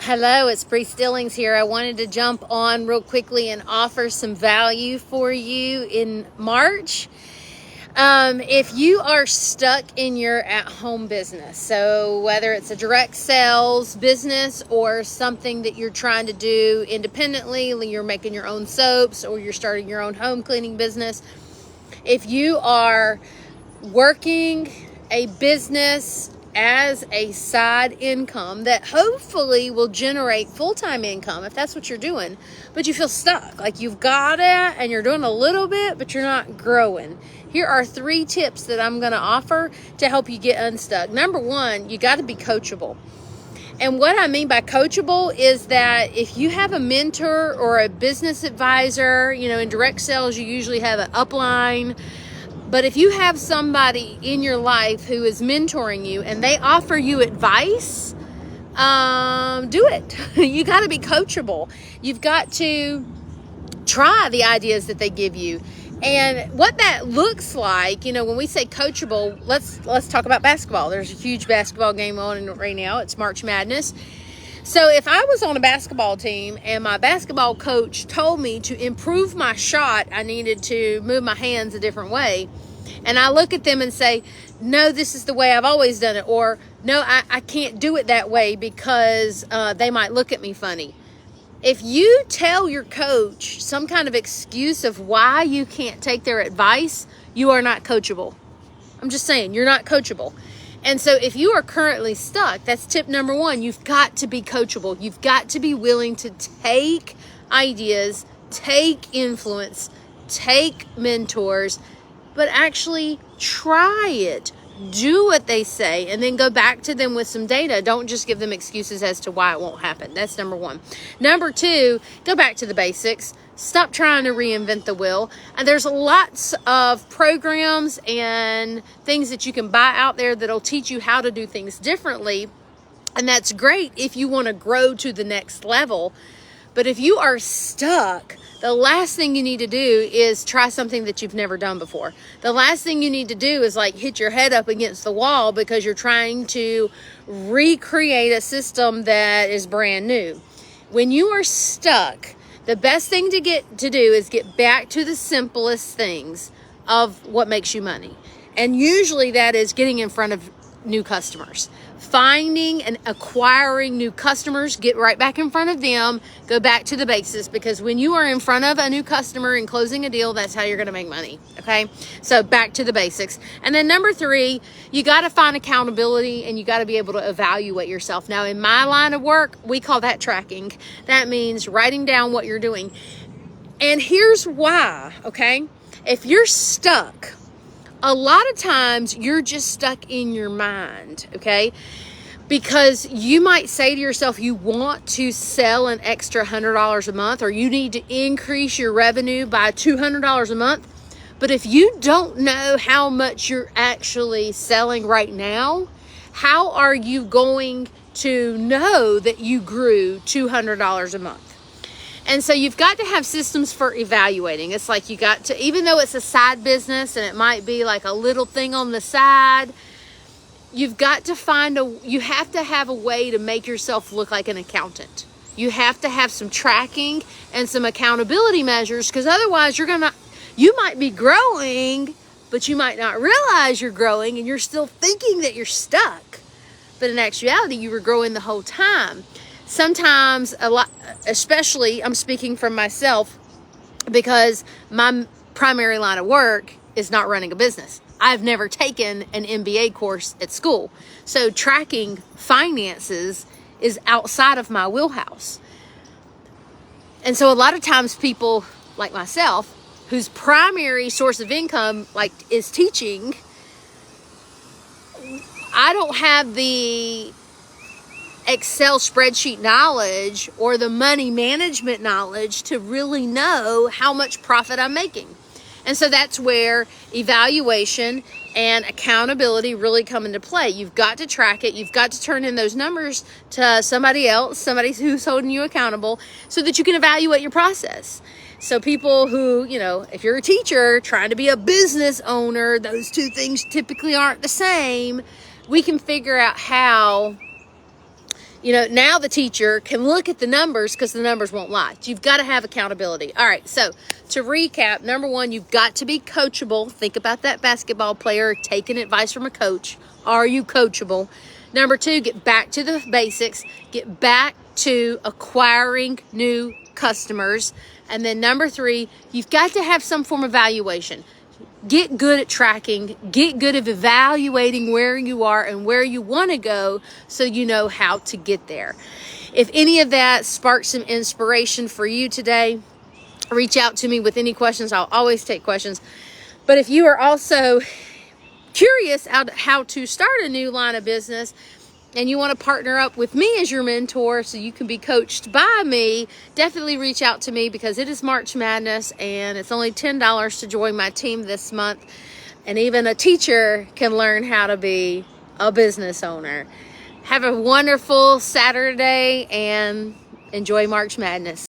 Hello, it's Bree Stillings here. I wanted to jump on real quickly and offer some value for you in March. If you are stuck in your at-home business, so whether it's a direct sales business or something that you're trying to do independently, you're making your own soaps or you're starting your own home cleaning business, if you are working a business as a side income that hopefully will generate full-time income if that's what you're doing, but you feel stuck, like you've got it and you're doing a little bit, but you're not growing. Here are 3 tips that I'm going to offer to help you get unstuck. Number 1, you got to be coachable. And what I mean by coachable is that if you have a mentor or a business advisor, in direct sales, you usually have an upline. But if you have somebody in your life who is mentoring you and they offer you advice, do it. You got to be coachable. You've got to try the ideas that they give you. And what that looks like, when we say coachable, let's talk about basketball. There's a huge basketball game on right now. It's March Madness. So if I was on a basketball team and my basketball coach told me to improve my shot, I needed to move my hands a different way. And I look at them and say, no, this is the way I've always done it. Or no, I can't do it that way because they might look at me funny. If you tell your coach some kind of excuse of why you can't take their advice, you are not coachable. I'm just saying, you're not coachable. And so if you are currently stuck, that's tip number 1. You've got to be coachable. You've got to be willing to take ideas, take influence, take mentors, but actually try it. Do what they say and then go back to them with some data. Don't just give them excuses as to why it won't happen. That's number 1. Number 2, go back to the basics. Stop trying to reinvent the wheel. And there's lots of programs and things that you can buy out there that'll teach you how to do things differently. And that's great if you want to grow to the next level. But if you are stuck, the last thing you need to do is try something that you've never done before. The last thing you need to do is hit your head up against the wall because you're trying to recreate a system that is brand new. When you are stuck, the best thing to do is get back to the simplest things of what makes you money. And usually that is getting in front of new customers. Finding and acquiring new customers, get right back in front of them, go back to the basics, because when you are in front of a new customer and closing a deal, that's how you're going to make money. Okay. So back to the basics. And then number 3, you got to find accountability and you got to be able to evaluate yourself. Now in my line of work, we call that tracking. That means writing down what you're doing. And here's why. Okay. If you're stuck, a lot of times you're just stuck in your mind, okay? Because you might say to yourself, you want to sell an extra $100 a month, or you need to increase your revenue by $200 a month. But if you don't know how much you're actually selling right now, how are you going to know that you grew $200 a month? And so you've got to have systems for evaluating. It's like you got to, even though it's a side business and it might be like a little thing on the side, you've got to you have to have a way to make yourself look like an accountant. You have to have some tracking and some accountability measures, because otherwise you might be growing, but you might not realize you're growing and you're still thinking that you're stuck. But in actuality, you were growing the whole time. Sometimes a lot, especially I'm speaking from myself because my primary line of work is not running a business. I've never taken an MBA course at school. So tracking finances is outside of my wheelhouse. And so a lot of times people like myself, whose primary source of income is teaching, I don't have the Excel spreadsheet knowledge or the money management knowledge to really know how much profit I'm making. And so that's where evaluation and accountability really come into play. You've got to track it. You've got to turn in those numbers to somebody else, somebody who's holding you accountable, so that you can evaluate your process. So people who, if you're a teacher trying to be a business owner, those two things typically aren't the same. We can figure out how now the teacher can look at the numbers because the numbers won't lie. You've got to have accountability. All right, so to recap, number one, you've got to be coachable. Think about that basketball player taking advice from a coach. Are you coachable? Number two, get back to the basics. Get back to acquiring new customers. And then number three, you've got to have some form of evaluation. Get good at tracking, get good at evaluating where you are and where you want to go so you know how to get there. If any of that sparks some inspiration for you today, reach out to me with any questions. I'll always take questions. But if you are also curious how to start a new line of business and you want to partner up with me as your mentor so you can be coached by me, definitely reach out to me because it is March Madness and it's only $10 to join my team this month. And even a teacher can learn how to be a business owner. Have a wonderful Saturday and enjoy March Madness.